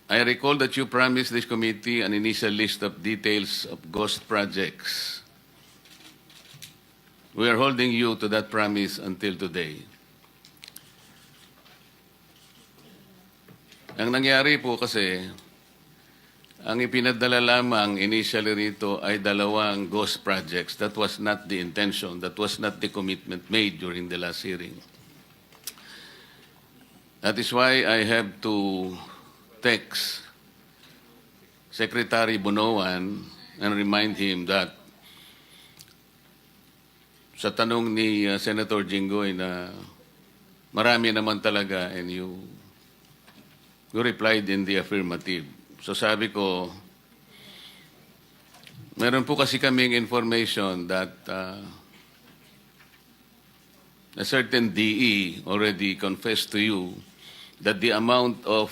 I recall that you promised this committee an initial list of details of ghost projects. We are holding you to that promise until today. Ang nangyari po kasi, ang ipinadala lamang initially rito ay dalawang ghost projects. That was not the intention. That was not the commitment made during the last hearing. That is why I have to text Secretary Bunoan and remind him that sa tanong ni Senator Jinggoy na marami naman talaga and you replied in the affirmative. So sabi ko, meron po kasi kaming information that a certain DE already confessed to you that the amount of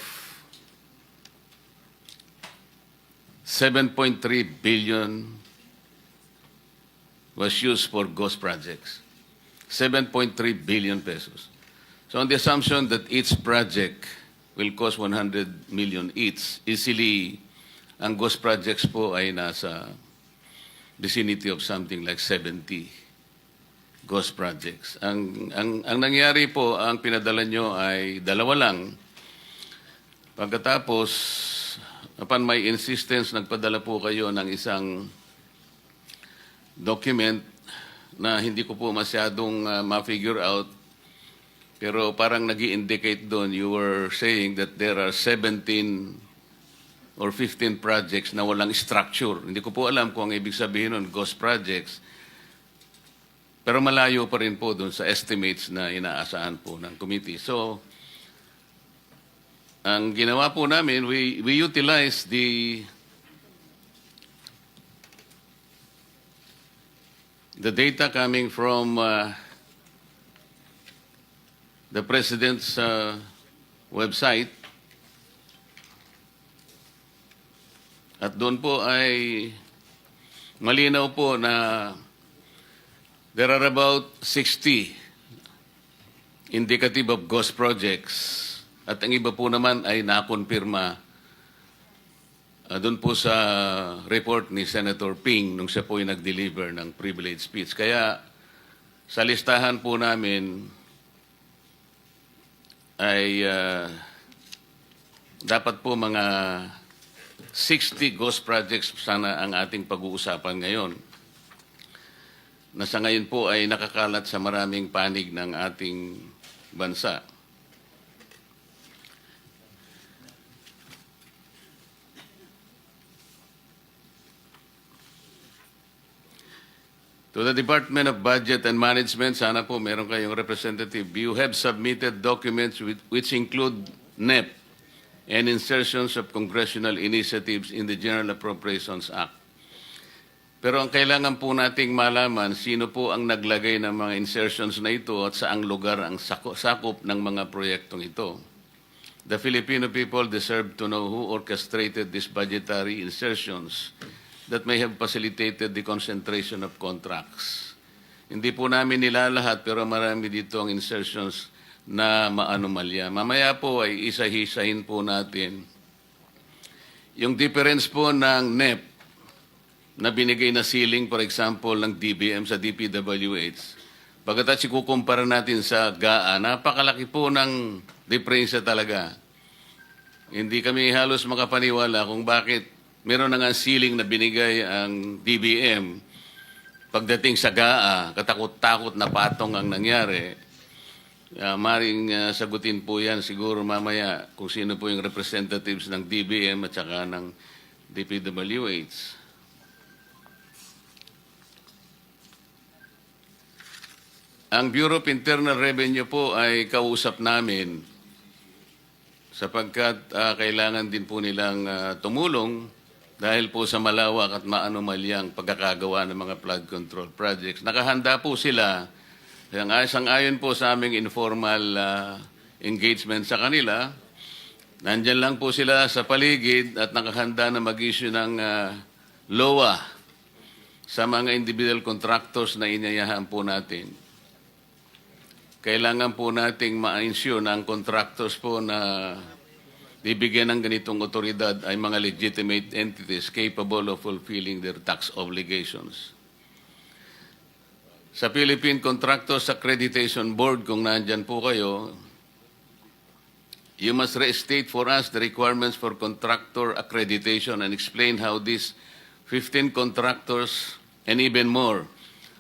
7.3 billion was used for ghost projects. 7.3 billion pesos. So on the assumption that each project will cost 100 million each, easily, ang ghost projects po ay nasa vicinity of something like 70 ghost projects. Ang nangyari po, ang pinadala nyo ay dalawa lang. Pagkatapos, upon my insistence, nagpadala po kayo ng isang document na hindi ko po masyadong ma-figure out. Pero parang nag-i-indicate doon, you were saying that there are 17 or 15 projects na walang structure. Hindi ko po alam kung ang ibig sabihin nun, ghost projects. Pero malayo pa rin po doon sa estimates na inaasahan po ng committee. So, ang ginawa po namin, we utilize the data coming from the President's website. At doon po ay malinaw po na there are about 60 indicative of ghost projects. At ang iba po naman ay nakonfirma doon po sa report ni Senator Ping nung siya po ay nag-deliver ng privilege speech. Kaya sa listahan po namin ay dapat po mga 60 ghost projects sana ang ating pag-uusapan ngayon. Na sa ngayon po ay nakakalat sa maraming panig ng ating bansa. To the Department of Budget and Management, sana po meron kayong representative. You have submitted documents which include NEP and insertions of congressional initiatives in the General Appropriations Act. Pero ang kailangan po nating malaman, sino po ang naglagay ng mga insertions na ito at saang lugar ang sakop ng mga proyektong ito. The Filipino people deserve to know who orchestrated these budgetary insertions that may have facilitated the concentration of contracts. Hindi po namin nilalahat pero marami dito ang insertions na maanomalya. Mamaya po ay isa-hisahin po natin yung difference po ng NEP na binigay na ceiling, for example, ng DBM sa DPWH. Pagkatapos ikukumpara natin sa GAA, napakalaki po ng diferensya talaga. Hindi kami halos makapaniwala kung bakit meron na nga ceiling na binigay ang DBM. Pagdating sa GAA, katakot-takot na patong ang nangyari. Maring sagutin po yan siguro mamaya kung sino po yung representatives ng DBM at saka ng DPWH. Ang Bureau of Internal Revenue po ay kausap namin sapagkat kailangan din po nilang tumulong dahil po sa malawak at maanomalyang pagkakagawa ng mga flood control projects. Nakahanda po sila, sang-ayon po sa aming informal engagement sa kanila. Nandyan lang po sila sa paligid at nakahanda na mag-issue ng LOA sa mga individual contractors na inayahan po natin. Kailangan po nating ma-ensure na ang contractors po na bibigyan ng ganitong otoridad ay mga legitimate entities capable of fulfilling their tax obligations. Sa Philippine Contractors Accreditation Board, kung nandyan po kayo, you must restate for us the requirements for contractor accreditation and explain how these 15 contractors and even more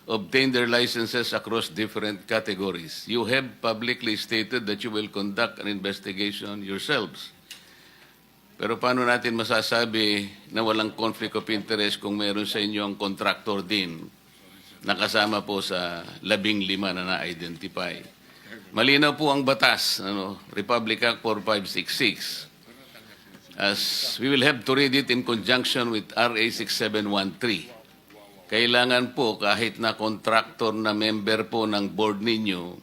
obtain their licenses across different categories. You have publicly stated that you will conduct an investigation yourselves. Pero paano natin masasabi na walang conflict of interest kung meron sa inyo ang contractor din nakasama po sa 15 na na-identify? Malinaw po ang batas, Republic Act 4566. As we will have to read it in conjunction with RA 6713. Kailangan po kahit na contractor na member po ng board ninyo,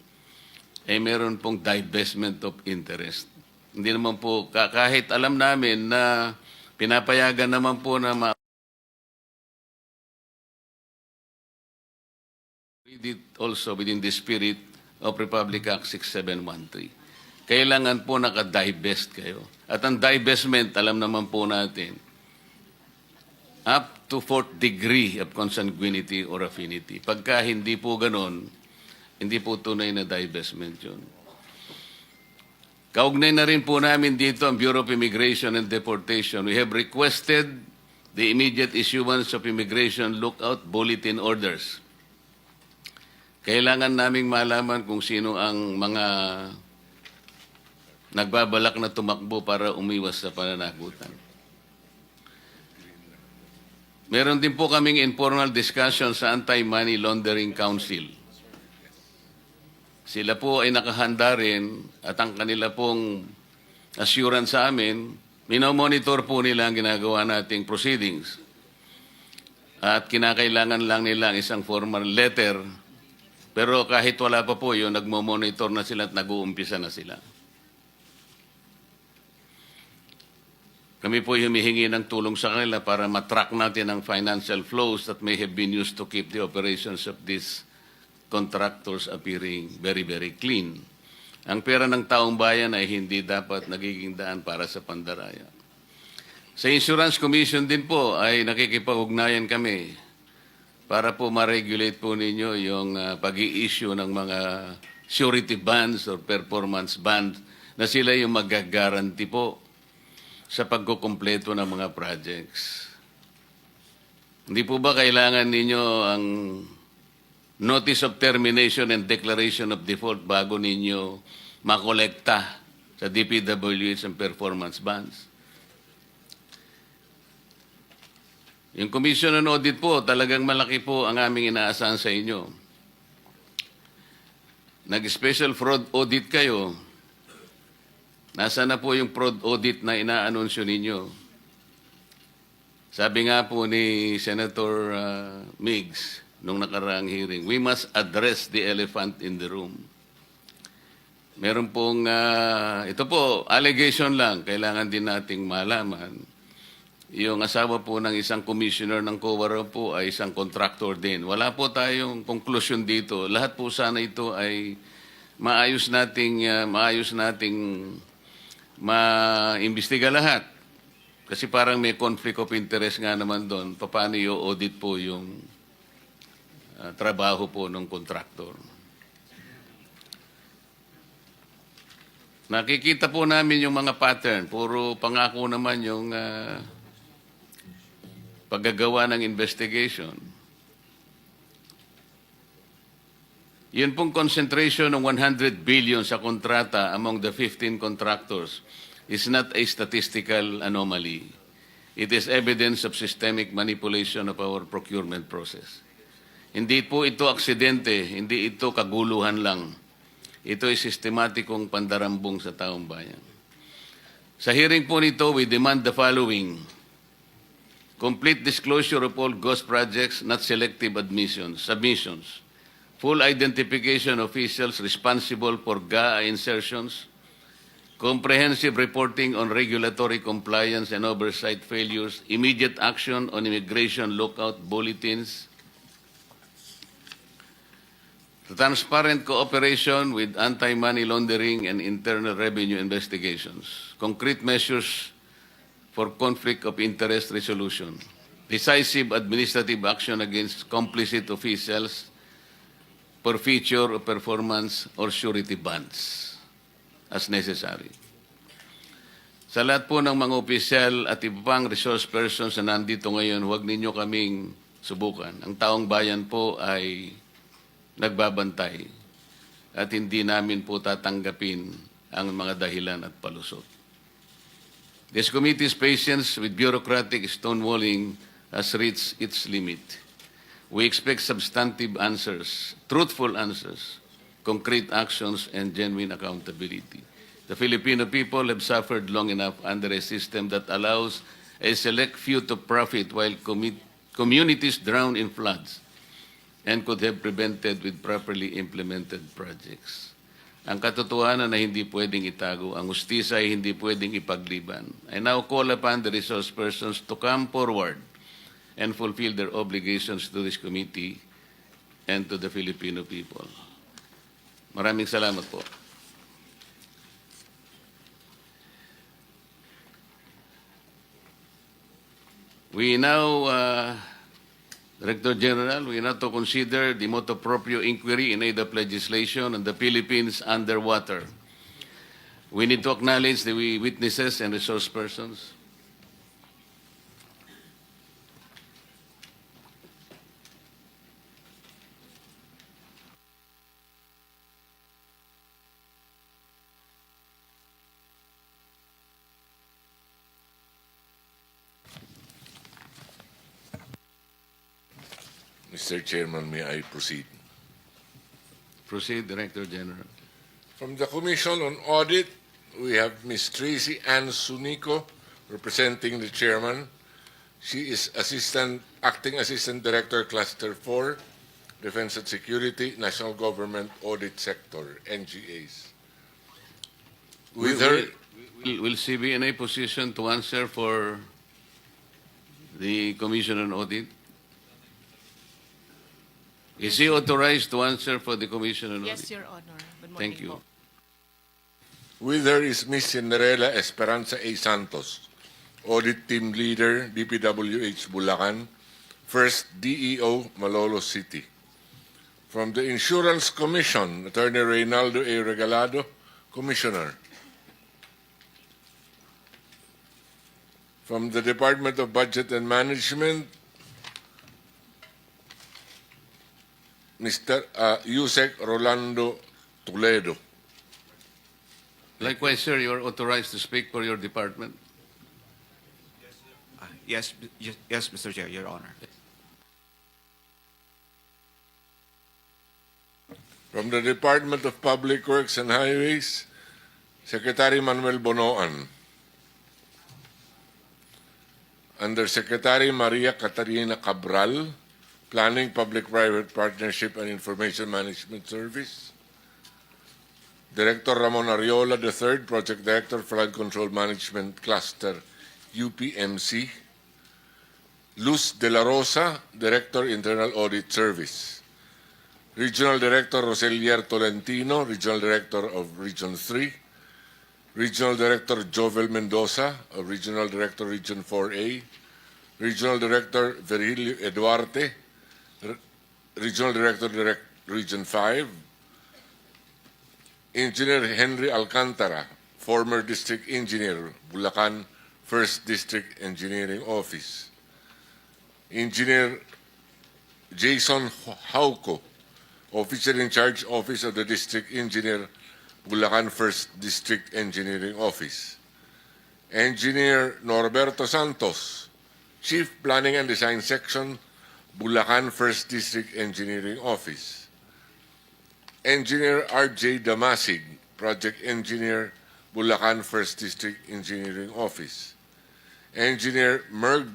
ay meron pong divestment of interest. Hindi naman po, kahit alam namin na pinapayagan naman po na read it also within the spirit of Republic Act 6713. Kailangan po naka-divest kayo. At ang divestment, alam naman po natin, up to 4th degree of consanguinity or affinity. Pagka hindi po ganon, hindi po tunay na divestment yun. Kaugnay na rin po namin dito ang Bureau of Immigration and Deportation. We have requested the immediate issuance of Immigration Lookout Bulletin Orders. Kailangan naming malaman kung sino ang mga nagbabalak na tumakbo para umiwas sa pananagutan. Meron din po kaming informal discussion sa Anti-Money Laundering Council. Sila po ay nakahanda rin at ang kanila pong assurance sa amin, minomonitor po nila ang ginagawa nating proceedings. At kinakailangan lang nila ang isang formal letter. Pero kahit wala pa po yun, nagmo-monitor na sila at nag-uumpisa na sila. Kami po humihingi ng tulong sa kanila para matrack natin ang financial flows that may have been used to keep the operations of these contractors appearing very, very clean. Ang pera ng taong bayan ay hindi dapat nagiging daan para sa pandaraya. Sa Insurance Commission din po ay nakikipag-ugnayan kami para po ma-regulate po ninyo yung pag-i-issue ng mga surety bonds or performance bonds na sila yung mag-guarantee po sa pagkukumpleto ng mga projects. Hindi po ba kailangan ninyo ang notice of termination and declaration of default bago ninyo makolekta sa DPWH ang performance bonds? Yung Commission on Audit po, talagang malaki po ang aming inaasahan sa inyo. Nag-special fraud audit kayo. Nasaan na po yung fraud audit na inaanunsyo ninyo? Sabi nga po ni Senator Migs nung nakaraang hearing, we must address the elephant in the room. Meron pong, ito po, allegation lang, kailangan din nating malaman. Yung asawa po ng isang commissioner ng COA po ay isang contractor din. Wala po tayong conclusion dito. Lahat po sana ito ay maayos nating maimbestiga lahat. Kasi parang may conflict of interest nga naman doon. Paano i-audit po yung trabaho po ng contractor. Nakikita po namin yung mga pattern. Puro pangako naman yung paggagawa ng investigation. Yun pong concentration ng 100 billion sa kontrata among the 15 contractors is not a statistical anomaly. It is evidence of systemic manipulation of our procurement process. Hindi po ito aksidente, hindi ito kaguluhan lang. Ito ay sistematikong pandarambong sa taong bayan. Sa hearing po nito, we demand the following: complete disclosure of all ghost projects, not selective submissions. Full identification of officials responsible for GAA insertions. Comprehensive reporting on regulatory compliance and oversight failures. Immediate action on immigration lookout bulletins. Transparent cooperation with anti-money laundering and internal revenue investigations. Concrete measures for conflict of interest resolution. Decisive administrative action against complicit officials for feature of performance or surety bonds as necessary. Sa lahat po ng mga opisyal at iba pang resource persons na nandito ngayon, huwag ninyo kaming subukan. Ang taong bayan po ay nagbabantay at hindi namin po tatanggapin ang mga dahilan at palusot. This committee's patience with bureaucratic stonewalling has reached its limit. We expect substantive answers, truthful answers, concrete actions, and genuine accountability. The Filipino people have suffered long enough under a system that allows a select few to profit while communities drown in floods and could have prevented with properly implemented projects. Ang katotohanan na hindi pwedeng itago, ang hustisya ay hindi pwedeng ipagliban. I now call upon the resource persons to come forward and fulfill their obligations to this committee and to the Filipino people. Maraming salamat po. We now, Director General, we now to consider the motu proprio inquiry in aid of legislation on the Philippines underwater. We need to acknowledge the witnesses and resource persons. Mr. Chairman, may I proceed? Proceed, Director General. From the Commission on Audit, we have Ms. Tracy Ann Sunico representing the Chairman. She is Acting Assistant Director, Cluster 4, Defense and Security, National Government Audit Sector, NGAs. Will she be in a position to answer for the Commission on Audit? Is he authorized to answer for the Commission on Audit? Yes, Your Honor. Good morning. Thank you. Po. With her is Ms. Cinderella Esperanza A. Santos, Audit Team Leader, DPWH Bulacan, First DEO, Malolos City. From the Insurance Commission, Attorney Reynaldo A. Regalado, Commissioner. From the Department of Budget and Management, Mr. Yusek Rolando Toledo. Likewise, sir, you are authorized to speak for your department. Yes, Mr. Chair, Your Honor. From the Department of Public Works and Highways, Secretary Manuel Bonoan. Undersecretary Maria Catarina Cabral, Planning, Public-Private Partnership and Information Management Service. Director Ramon Ariola III, Project Director, Flood Control Management Cluster, UPMC. Luz de la Rosa, Director, Internal Audit Service. Regional Director Roselier Tolentino, Regional Director of Region 3. Regional Director Jovel Mendoza, Regional Director Region 4A. Regional Director Virgilio Eduarte, Regional Director Region 5. Engineer Henry Alcantara, former District Engineer, Bulacan, 1st District Engineering Office. Engineer Jason Hauco, Officer in Charge, Office of the District Engineer, Bulacan 1st District Engineering Office. Engineer Norberto Santos, Chief Planning and Design Section, Bulacan 1st District Engineering Office. Engineer R.J. Damasig, Project Engineer, Bulacan 1st District Engineering Office. Engineer Merg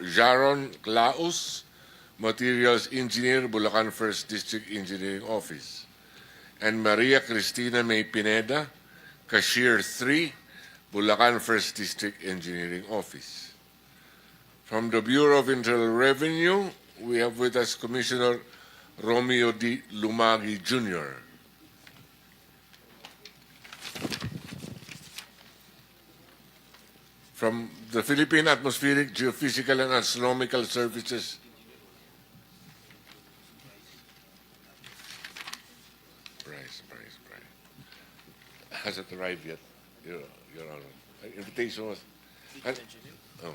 Jaron Claus, Materials Engineer, Bulacan 1st District Engineering Office. And Maria Cristina May Pineda, Cashier 3, Bulacan 1st District Engineering Office. From the Bureau of Internal Revenue, we have with us Commissioner Romeo D. Lumagi Jr. From the Philippine Atmospheric, Geophysical, and Astronomical Services, Bryce. Hasn't arrived yet, Your Honor. Invitation was... Oh.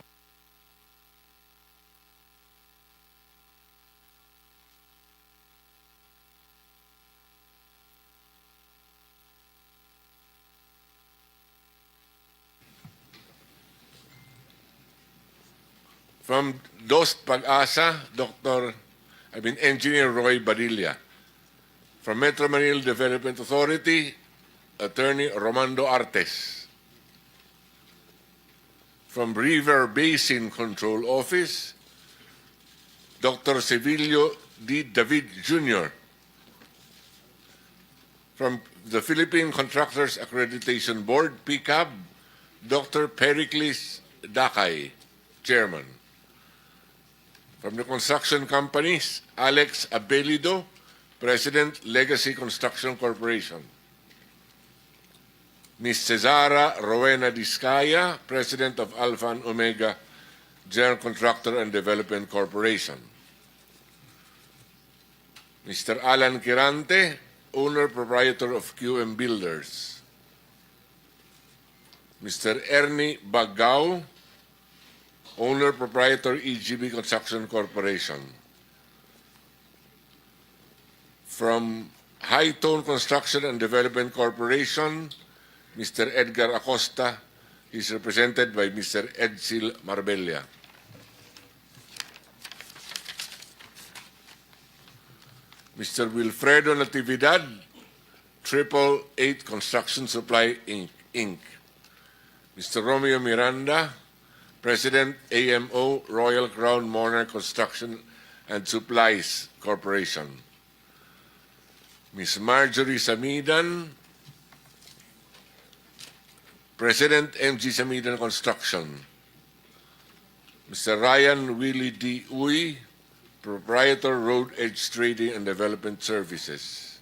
From DOST Pag-asa, Engineer Roy Badilla. From Metro Manila Development Authority, Attorney Romando Artes. From River Basin Control Office, Dr. Sevilio D. David Jr. From the Philippine Contractors Accreditation Board, PCAB, Dr. Pericles Dakay, Chairman. From the construction companies, Alex Abelido, President, Legacy Construction Corporation. Ms. Cesara Rowena Discaya, President of Alpha and Omega General Contractor and Development Corporation. Mr. Alan Quirante, Owner Proprietor of QM Builders. Mr. Ernie Bagao, Owner Proprietor EGB Construction Corporation. From High Tone Construction and Development Corporation, Mr. Edgar Acosta is represented by Mr. Edsel Marbella. Mr. Wilfredo Natividad, 888 Construction Supply Inc. Mr. Romeo Miranda, President, AMO, Royal Crown Monarch Construction and Supplies Corporation. Ms. Marjorie Samidan, President, MG Samidan Construction. Mr. Ryan Willie D. Uy, Proprietor, Road Edge Trading and Development Services.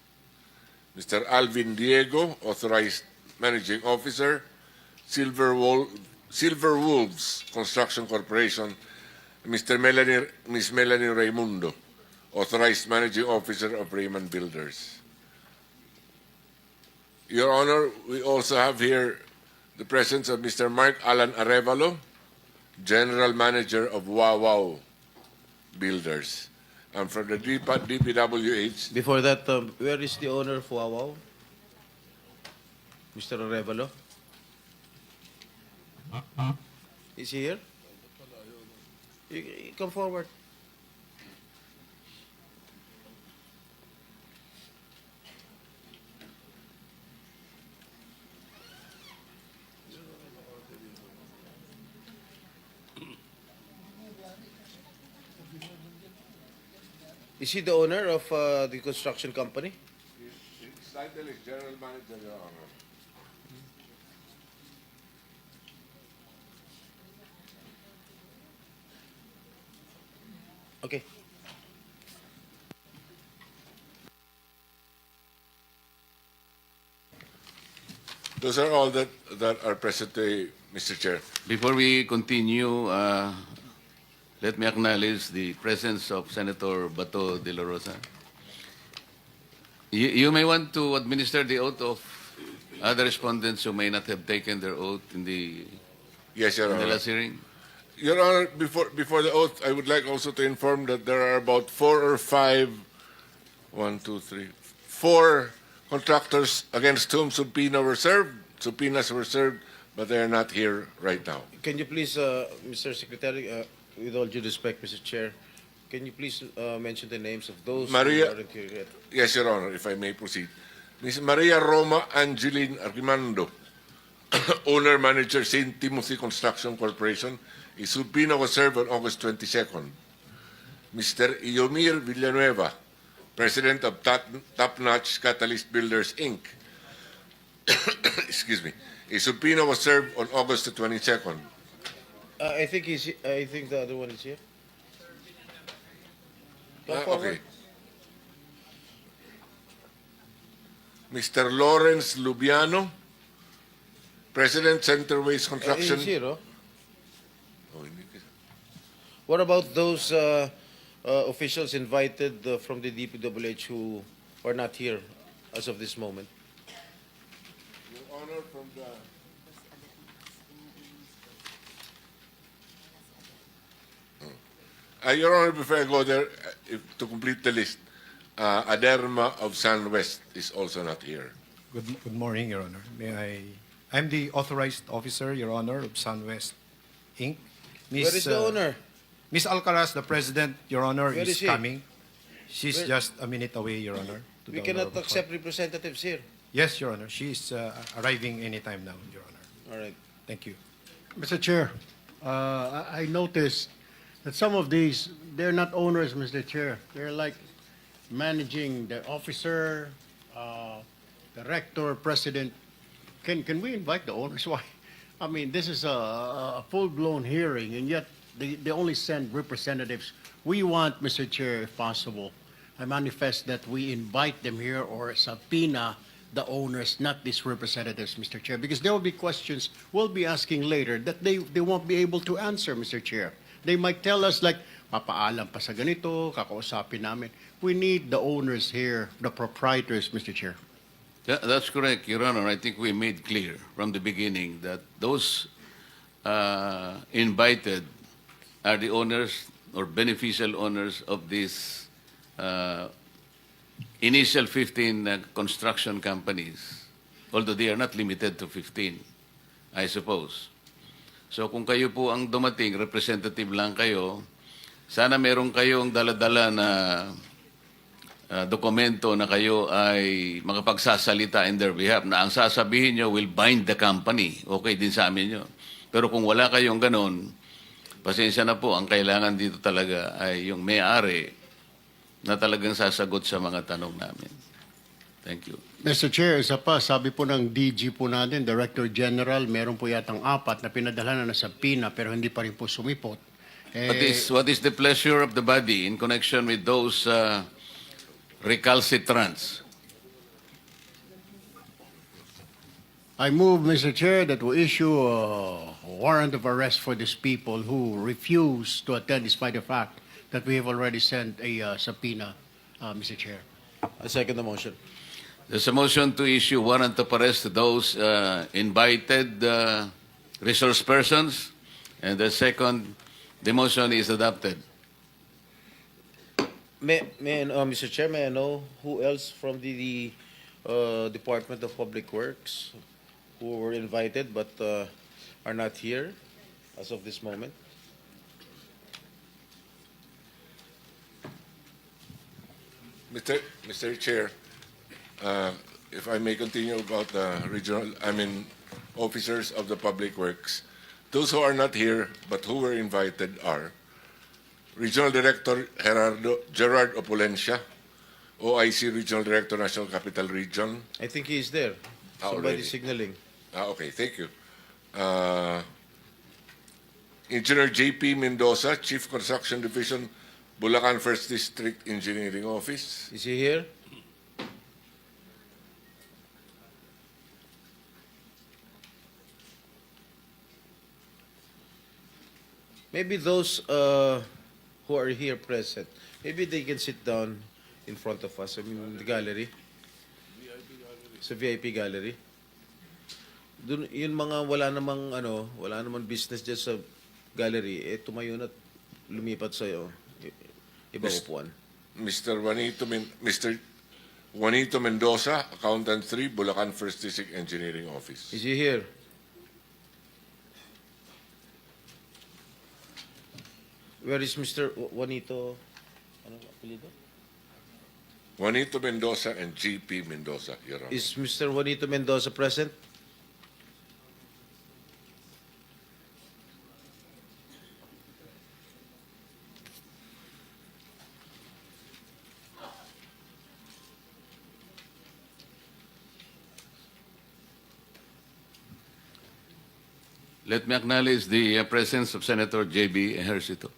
Mr. Alvin Diego, Authorized Managing Officer, Silver Wolves Construction Corporation. Ms. Melanie Raimundo, Authorized Managing Officer of Raymond Builders. Your Honor, we also have here the presence of Mr. Mark Alan Arevalo, General Manager of Wow Builders. And from the DPWH, Before that, where is the owner of Wawaw? Mr. Arevalo? Is he here? You come forward. Is he the owner of the construction company? his title is General Manager, Your Honor. Okay. Those are all that are present today, Mr. Chair. Before we continue, let me acknowledge the presence of Senator Bato de la Rosa. You may want to administer the oath of other respondents who may not have taken their oath in the, Yes, Your in the Honor. last hearing. Your Honor, before the oath, I would like also to inform that there are about 4 or 5, 4 contractors against whom subpoenas were served, but they are not here right now. Can you please, Mr. Secretary, with all due respect, Mr. Chair, can you please mention the names of those Maria- who aren't here yet? Yes, Your Honor, if I may proceed. Ms. Maria Roma Angeline Armando, Owner Manager, St. Timothy Construction Corporation. A subpoena was served on August 22nd. Mr. Iomir Villanueva, President of Top Notch Catalyst Builders, Inc. Excuse me. A subpoena was served on August the 22nd. I think the other one is here. Come forward. Okay. Mr. Lawrence Lubiano, President, Centerways Construction. He's here, oh. Oh, hindi. What about those officials invited from the DPWH who are not here as of this moment? Your Honor, from the... Your Honor, before I go there, to complete the list, Aderma of San West is also not here. Good morning, Your Honor. I'm the authorized officer, Your Honor, of SunWest Inc. Where is the owner? Miss Alcaraz, the president, Your Honor, Where is she? coming. She's Where- just a minute away, Your Honor. to We the cannot Honorable accept Court. representatives here. Yes, Your Honor. She's arriving anytime now, Your Honor. All right. Thank you. Mr. Chair, I noticed that some of these, they're not owners, Mr. Chair. They're like managing the officer, director, president. Can we invite the owners? Why? I mean, this is a full-blown hearing, and yet they only send representatives. We want, Mr. Chair, if possible, I manifest that we invite them here or subpoena the owners, not these representatives, Mr. Chair, because there will be questions we'll be asking later that they won't be able to answer, Mr. Chair. They might tell us like, papaalam pa sa ganito, kakausapin namin. We need the owners here, the proprietors, Mr. Chair. That's correct, Your Honor. I think we made clear from the beginning that those invited are the owners or beneficial owners of these initial 15 construction companies, although they are not limited to 15, I suppose. So kung kayo po ang dumating, representative lang kayo, sana meron kayong dala-dala na dokumento na kayo ay makapagsasalita in their behalf, na ang sasabihin nyo will bind the company. Okay din sa amin yun. Pero kung wala kayong ganon, pasensya na po, ang kailangan dito talaga ay yung may-ari na talagang sasagot sa mga tanong namin. Thank you. Mr. Chair, isa pa, sabi po ng DG po natin, Director General, meron po yatang 4 na pinadala na sa PINA pero hindi pa rin po sumipot. What is the pleasure of the body in connection with those recalcitrants? I move, Mr. Chair, that we issue a warrant of arrest for these people who refuse to attend despite the fact that we have already sent a subpoena, Mr. Chair. I second the motion. There's a motion to issue warrant of arrest to those invited resource persons. And the second, the motion is adopted. Mr. Chair, may I know who else from the Department of Public Works who were invited but are not here as of this moment? Mr. Chair, if I may continue about the officers of the Public Works, those who are not here but who were invited are Regional Director Gerard Opulencia, OIC Regional Director, National Capital Region. I think he is there. Somebody Already. signaling. Okay, thank you. Engineer J.P. Mendoza, Chief Construction Division, Bulacan 1st District Engineering Office. Is he here? Maybe those who are here present, maybe they can sit down in front of us, I mean, in the gallery. Sa VIP gallery. Dun, yun mga wala namang business dyan sa gallery, tumayo na at lumipat sa ibang upuan. Mr. Juanito Mendoza, Accountant 3, Bulacan 1st District Engineering Office. Is he here? Where is Mr. Juanito? Ano apelyido? Juanito Mendoza and G.P. Mendoza, Your Honor. Is Mr. Juanito Mendoza present? Let me acknowledge the presence of Senator J.B. Ejercito.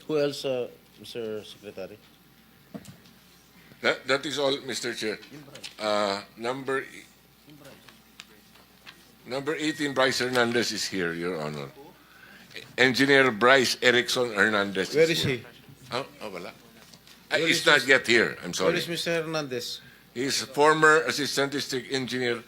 Who else Mr. Secretary. That is all, Mr. Chair. Number 18, Bryce Hernandez is here, Your Honor. Engineer Bryce Erickson Hernandez. Where is here. he? Wala. Where He's is not Mr. yet here. I'm Where sorry. is Mr. Hernandez? He's former Assistant District Engineer